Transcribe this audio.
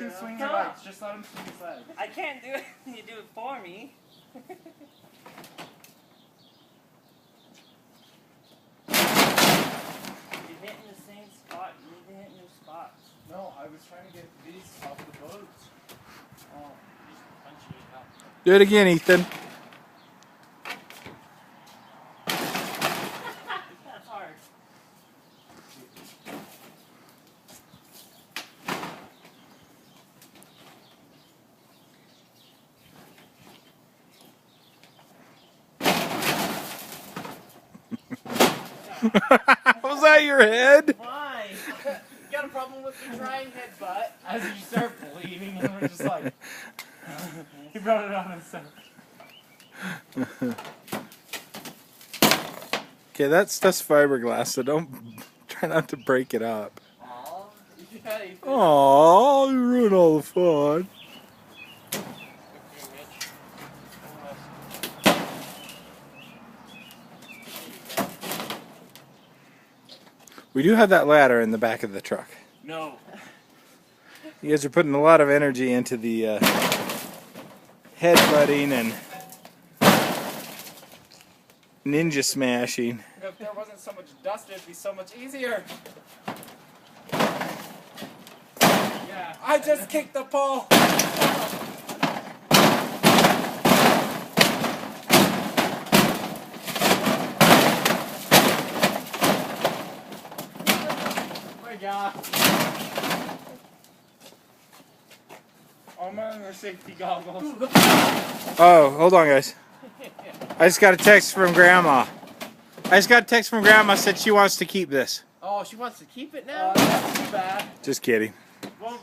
can swing your legs. Just let him swing his legs. I can't do it. You do it for me. You're hitting the same spot. You need to hit new spots. No, I was trying to get these off the boats. Oh, just punching it up. Do it again, Ethan. That's hard. Was that your head? Why? You got a problem with me trying headbutt? As you start bleeding, and we're just like, he brought it on himself. Okay, that stuff's fiberglass, so don't try not to break it up. Aw, yeah, you feel Aww, you ruined all the fun. We do have that ladder in the back of the truck. No. You guys are putting a lot of energy into the headbutting and ninja smashing. If there wasn't so much dust, it'd be so much easier. Yeah. I just kicked the pole. Yeah. I'm wearing your safety goggles. Oh, hold on, guys. I just got a text from Grandma. Said she wants to keep this. Oh, she wants to keep it now? Not too bad. Just kidding. We'll